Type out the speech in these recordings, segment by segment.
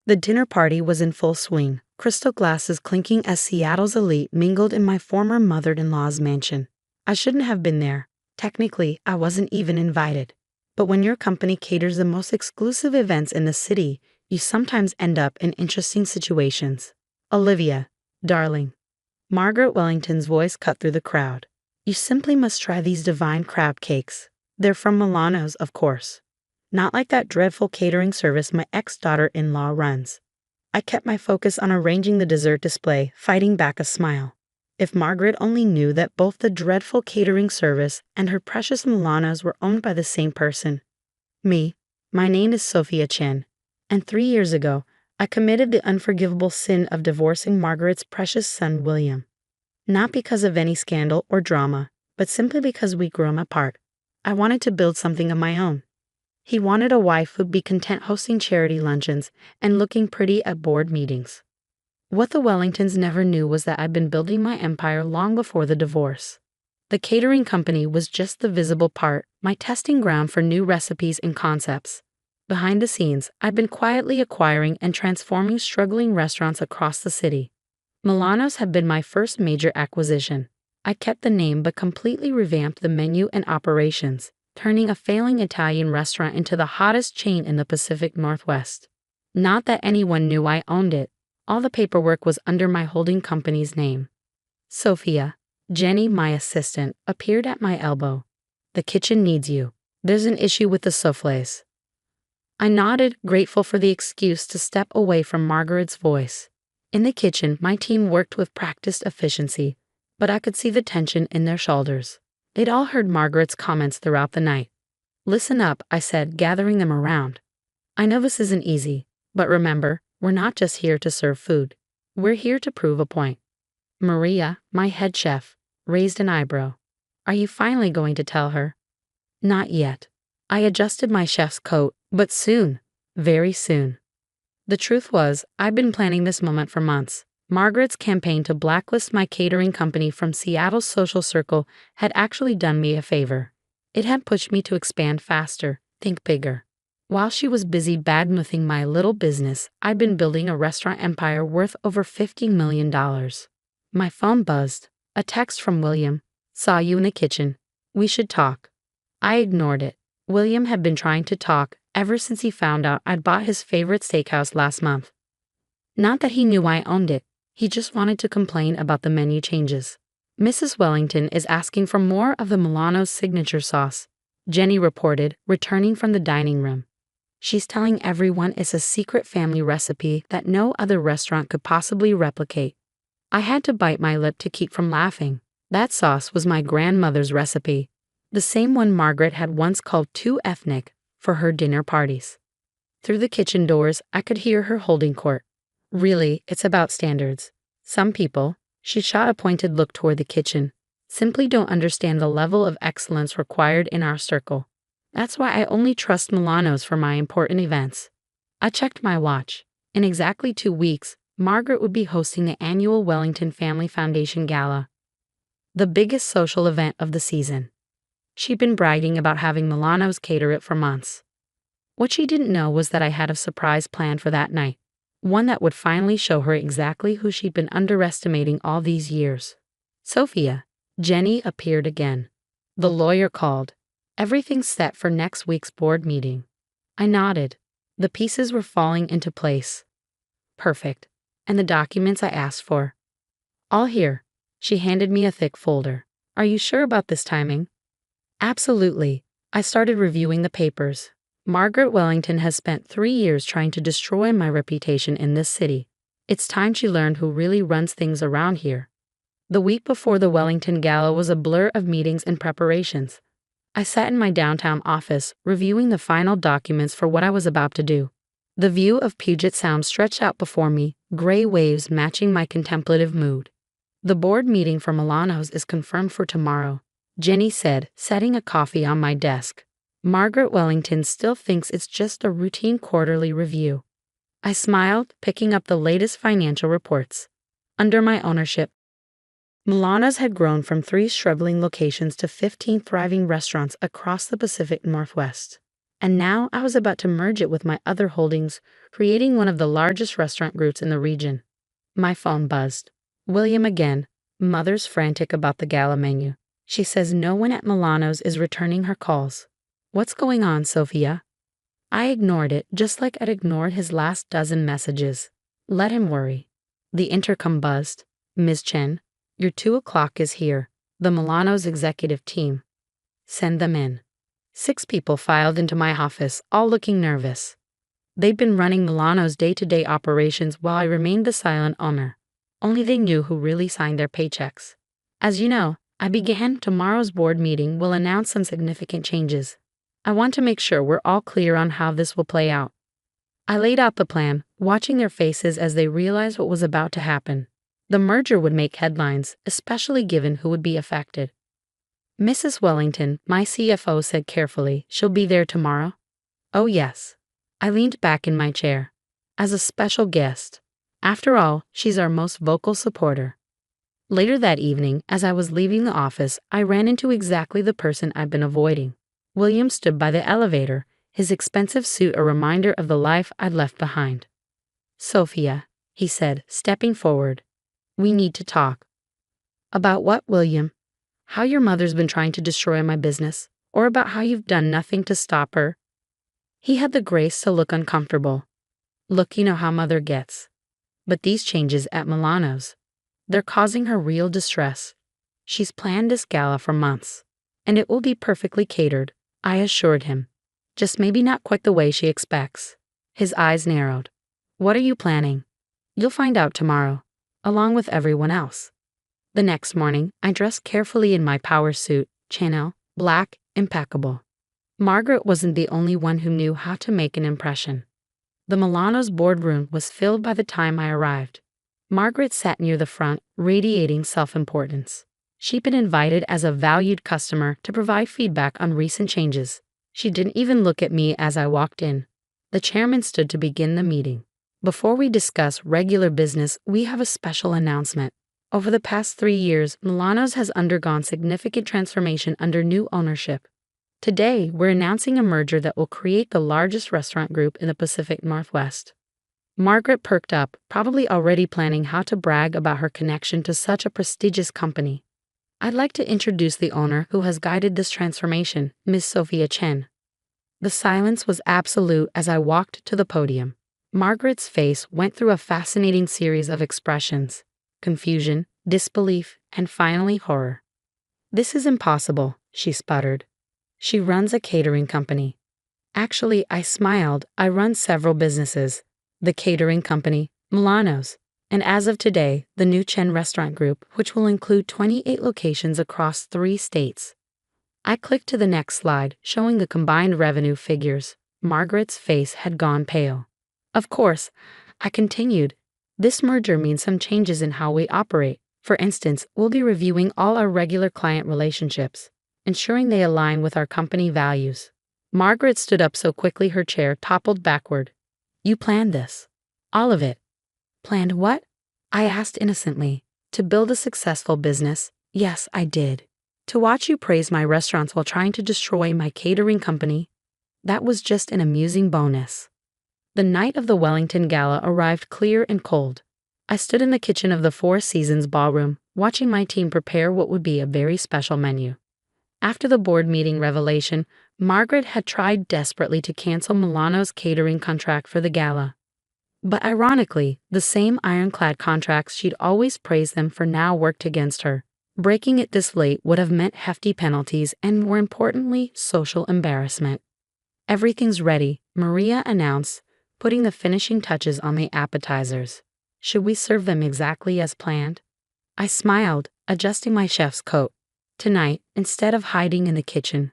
The dinner party was in full swing, crystal glasses clinking as Seattle's elite mingled in my former mother-in-law's mansion. I shouldn't have been there. Technically, I wasn't even invited. But when your company caters the most exclusive events in the city, you sometimes end up in interesting situations. Olivia, darling. Margaret Wellington's voice cut through the crowd. You simply must try these divine crab cakes. They're from Milano's, of course. Not like that dreadful catering service my ex-daughter-in-law runs. I kept my focus on arranging the dessert display, fighting back a smile. If Margaret only knew that both the dreadful catering service and her precious Milanos were owned by the same person. Me. My name is Sophia Chen, and 3 years ago, I committed the unforgivable sin of divorcing Margaret's precious son, William. Not because of any scandal or drama, but simply because we'd grown apart. I wanted to build something of my own. He wanted a wife who'd be content hosting charity luncheons and looking pretty at board meetings. What the Wellingtons never knew was that I'd been building my empire long before the divorce. The catering company was just the visible part, my testing ground for new recipes and concepts. Behind the scenes, I'd been quietly acquiring and transforming struggling restaurants across the city. Milano's had been my first major acquisition. I kept the name but completely revamped the menu and operations, turning a failing Italian restaurant into the hottest chain in the Pacific Northwest. Not that anyone knew I owned it. All the paperwork was under my holding company's name. Sophia, Jenny, my assistant, appeared at my elbow. The kitchen needs you. There's an issue with the soufflés. I nodded, grateful for the excuse to step away from Margaret's voice. In the kitchen, my team worked with practiced efficiency, but I could see the tension in their shoulders. They'd all heard Margaret's comments throughout the night. Listen up, I said, gathering them around. I know this isn't easy, but remember, we're not just here to serve food. We're here to prove a point. Maria, my head chef, raised an eyebrow. Are you finally going to tell her? Not yet. I adjusted my chef's coat, but soon, very soon. The truth was, I'd been planning this moment for months. Margaret's campaign to blacklist my catering company from Seattle's social circle had actually done me a favor. It had pushed me to expand faster, think bigger. While she was busy badmouthing my little business, I'd been building a restaurant empire worth over $50 million. My phone buzzed. A text from William. Saw you in the kitchen. We should talk. I ignored it. William had been trying to talk ever since he found out I'd bought his favorite steakhouse last month. Not that he knew I owned it. He just wanted to complain about the menu changes. Mrs. Wellington is asking for more of the Milano's signature sauce, Jenny reported, returning from the dining room. She's telling everyone it's a secret family recipe that no other restaurant could possibly replicate. I had to bite my lip to keep from laughing. That sauce was my grandmother's recipe, the same one Margaret had once called too ethnic for her dinner parties. Through the kitchen doors, I could hear her holding court. Really, it's about standards. Some people, she shot a pointed look toward the kitchen, simply don't understand the level of excellence required in our circle. That's why I only trust Milano's for my important events. I checked my watch. In exactly 2 weeks, Margaret would be hosting the annual Wellington Family Foundation Gala, the biggest social event of the season. She'd been bragging about having Milano's cater it for months. What she didn't know was that I had a surprise planned for that night, one that would finally show her exactly who she'd been underestimating all these years. Sophia, Jenny appeared again. The lawyer called. Everything's set for next week's board meeting. I nodded. The pieces were falling into place. Perfect. And the documents I asked for. All here. She handed me a thick folder. Are you sure about this timing? Absolutely. I started reviewing the papers. Margaret Wellington has spent 3 years trying to destroy my reputation in this city. It's time she learned who really runs things around here. The week before the Wellington Gala was a blur of meetings and preparations. I sat in my downtown office, reviewing the final documents for what I was about to do. The view of Puget Sound stretched out before me, gray waves matching my contemplative mood. The board meeting for Milano's is confirmed for tomorrow, Jenny said, setting a coffee on my desk. Margaret Wellington still thinks it's just a routine quarterly review. I smiled, picking up the latest financial reports. Under my ownership, Milano's had grown from 3 struggling locations to 15 thriving restaurants across the Pacific Northwest. And now I was about to merge it with my other holdings, creating one of the largest restaurant groups in the region. My phone buzzed. William again. Mother's frantic about the gala menu. She says no one at Milano's is returning her calls. What's going on, Sophia? I ignored it, just like I'd ignored his last dozen messages. Let him worry. The intercom buzzed. Ms. Chen, your 2 o'clock is here. The Milano's executive team. Send them in. 6 people filed into my office, all looking nervous. They'd been running Milano's day-to-day operations while I remained the silent owner. Only they knew who really signed their paychecks. As you know, I began tomorrow's board meeting will announce some significant changes. I want to make sure we're all clear on how this will play out. I laid out the plan, watching their faces as they realized what was about to happen. The merger would make headlines, especially given who would be affected. Mrs. Wellington, my CFO, said carefully, she'll be there tomorrow? Oh yes. I leaned back in my chair. As a special guest. After all, she's our most vocal supporter. Later that evening, as I was leaving the office, I ran into exactly the person I'd been avoiding. William stood by the elevator, his expensive suit a reminder of the life I'd left behind. Sophia, he said, stepping forward. We need to talk. About what, William? How your mother's been trying to destroy my business, or about how you've done nothing to stop her? He had the grace to look uncomfortable. Look, you know how mother gets. But these changes at Milano's, they're causing her real distress. She's planned this gala for months, and it will be perfectly catered, I assured him. Just maybe not quite the way she expects. His eyes narrowed. What are you planning? You'll find out tomorrow, along with everyone else. The next morning, I dressed carefully in my power suit, Chanel, black, impeccable. Margaret wasn't the only one who knew how to make an impression. The Milano's boardroom was filled by the time I arrived. Margaret sat near the front, radiating self-importance. She'd been invited as a valued customer to provide feedback on recent changes. She didn't even look at me as I walked in. The chairman stood to begin the meeting. Before we discuss regular business, we have a special announcement. Over the past 3 years, Milano's has undergone significant transformation under new ownership. Today, we're announcing a merger that will create the largest restaurant group in the Pacific Northwest. Margaret perked up, probably already planning how to brag about her connection to such a prestigious company. I'd like to introduce the owner who has guided this transformation, Ms. Sophia Chen. The silence was absolute as I walked to the podium. Margaret's face went through a fascinating series of expressions: confusion, disbelief, and finally horror. This is impossible, she sputtered. She runs a catering company. Actually, I smiled. I run several businesses. The catering company, Milano's, and as of today, the new Chen Restaurant Group, which will include 28 locations across 3 states. I clicked to the next slide, showing the combined revenue figures. Margaret's face had gone pale. Of course, I continued. This merger means some changes in how we operate. For instance, we'll be reviewing all our regular client relationships, ensuring they align with our company values. Margaret stood up so quickly her chair toppled backward. You planned this. All of it. Planned what? I asked innocently. To build a successful business. Yes, I did. To watch you praise my restaurants while trying to destroy my catering company. That was just an amusing bonus. The night of the Wellington Gala arrived clear and cold. I stood in the kitchen of the Four Seasons ballroom, watching my team prepare what would be a very special menu. After the board meeting revelation, Margaret had tried desperately to cancel Milano's catering contract for the gala. But ironically, the same ironclad contracts she'd always praised them for now worked against her. Breaking it this late would have meant hefty penalties and, more importantly, social embarrassment. Everything's ready, Maria announced, putting the finishing touches on the appetizers. Should we serve them exactly as planned? I smiled, adjusting my chef's coat. Tonight, instead of hiding in the kitchen,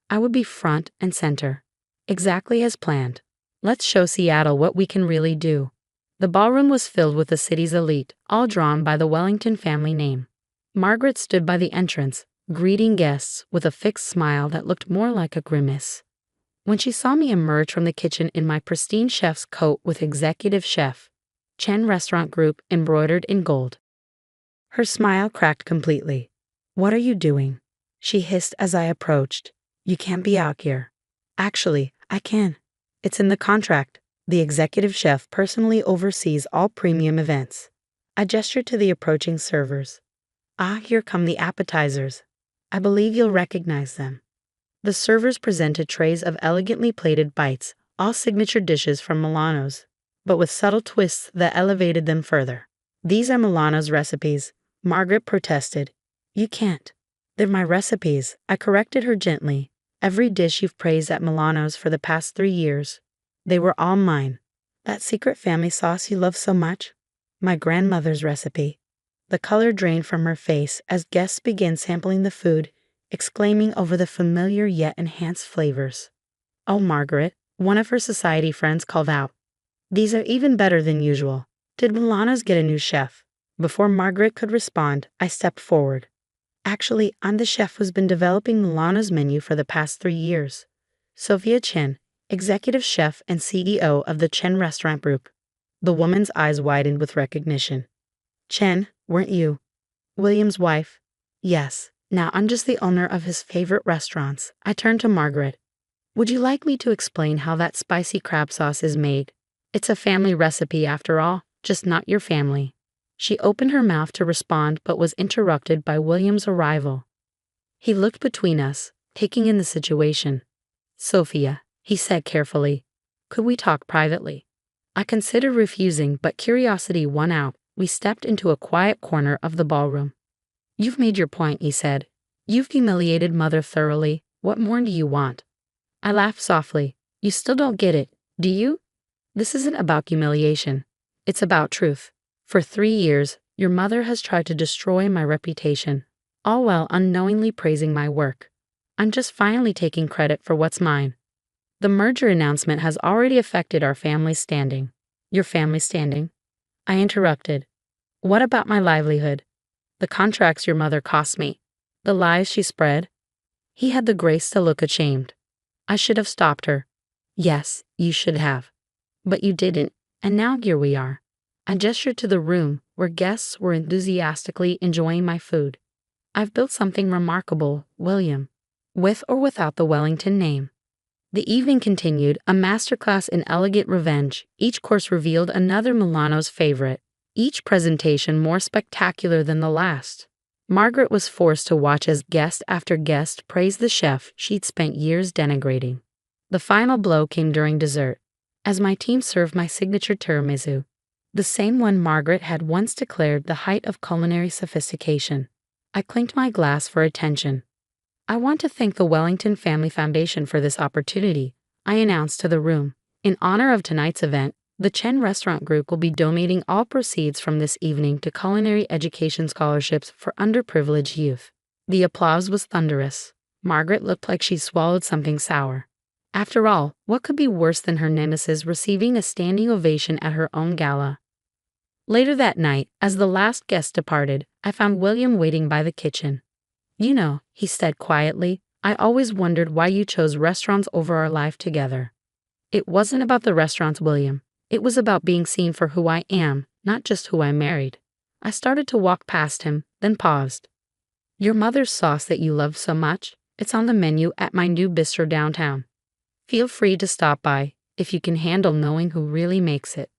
I would be front and center. Exactly as planned. Let's show Seattle what we can really do. The ballroom was filled with the city's elite, all drawn by the Wellington family name. Margaret stood by the entrance, greeting guests with a fixed smile that looked more like a grimace. When she saw me emerge from the kitchen in my pristine chef's coat with Executive Chef, Chen Restaurant Group embroidered in gold, her smile cracked completely. What are you doing? She hissed as I approached. You can't be out here. Actually, I can. It's in the contract. The executive chef personally oversees all premium events. I gestured to the approaching servers. Ah, here come the appetizers. I believe you'll recognize them. The servers presented trays of elegantly plated bites, all signature dishes from Milano's, but with subtle twists that elevated them further. These are Milano's recipes, Margaret protested. You can't. They're my recipes, I corrected her gently. Every dish you've praised at Milano's for the past 3 years. They were all mine. That secret family sauce you love so much? My grandmother's recipe. The color drained from her face as guests began sampling the food, exclaiming over the familiar yet enhanced flavors. Oh, Margaret, one of her society friends called out. These are even better than usual. Did Milano's get a new chef? Before Margaret could respond, I stepped forward. Actually, I'm the chef who's been developing Milano's menu for the past 3 years. Sophia Chen, executive chef and CEO of the Chen Restaurant Group. The woman's eyes widened with recognition. Chen, weren't you? William's wife? Yes. Now I'm just the owner of his favorite restaurants. I turned to Margaret. Would you like me to explain how that spicy crab sauce is made? It's a family recipe after all, just not your family. She opened her mouth to respond but was interrupted by William's arrival. He looked between us, taking in the situation. Sophia, he said carefully, could we talk privately? I considered refusing, but curiosity won out. We stepped into a quiet corner of the ballroom. You've made your point, he said. You've humiliated Mother thoroughly. What more do you want? I laughed softly. You still don't get it, do you? This isn't about humiliation. It's about truth. For 3 years, your mother has tried to destroy my reputation, all while unknowingly praising my work. I'm just finally taking credit for what's mine. The merger announcement has already affected our family's standing. Your family's standing? I interrupted. What about my livelihood? The contracts your mother cost me. The lies she spread? He had the grace to look ashamed. I should have stopped her. Yes, you should have. But you didn't, and now here we are. I gestured to the room where guests were enthusiastically enjoying my food. I've built something remarkable, William, with or without the Wellington name. The evening continued, a masterclass in elegant revenge. Each course revealed another Milano's favorite, each presentation more spectacular than the last. Margaret was forced to watch as guest after guest praised the chef she'd spent years denigrating. The final blow came during dessert, as my team served my signature tiramisu, the same one Margaret had once declared the height of culinary sophistication. I clinked my glass for attention. I want to thank the Wellington Family Foundation for this opportunity, I announced to the room. In honor of tonight's event, the Chen Restaurant Group will be donating all proceeds from this evening to culinary education scholarships for underprivileged youth. The applause was thunderous. Margaret looked like she swallowed something sour. After all, what could be worse than her nemesis receiving a standing ovation at her own gala? Later that night, as the last guest departed, I found William waiting by the kitchen. You know, he said quietly, I always wondered why you chose restaurants over our life together. It wasn't about the restaurants, William. It was about being seen for who I am, not just who I married. I started to walk past him, then paused. Your mother's sauce that you love so much, it's on the menu at my new bistro downtown. Feel free to stop by, if you can handle knowing who really makes it.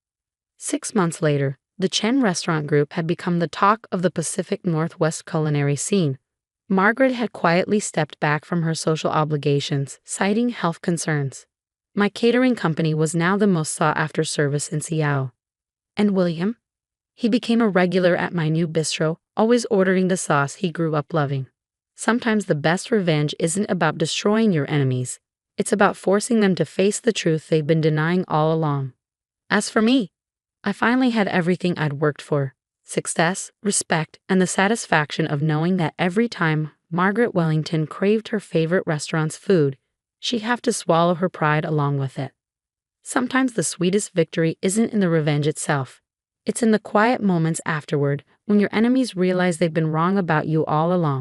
6 months later, the Chen Restaurant Group had become the talk of the Pacific Northwest culinary scene. Margaret had quietly stepped back from her social obligations, citing health concerns. My catering company was now the most sought-after service in Seattle. And William? He became a regular at my new bistro, always ordering the sauce he grew up loving. Sometimes the best revenge isn't about destroying your enemies. It's about forcing them to face the truth they've been denying all along. As for me, I finally had everything I'd worked for: success, respect, and the satisfaction of knowing that every time Margaret Wellington craved her favorite restaurant's food, she'd have to swallow her pride along with it. Sometimes the sweetest victory isn't in the revenge itself. It's in the quiet moments afterward, when your enemies realize they've been wrong about you all along.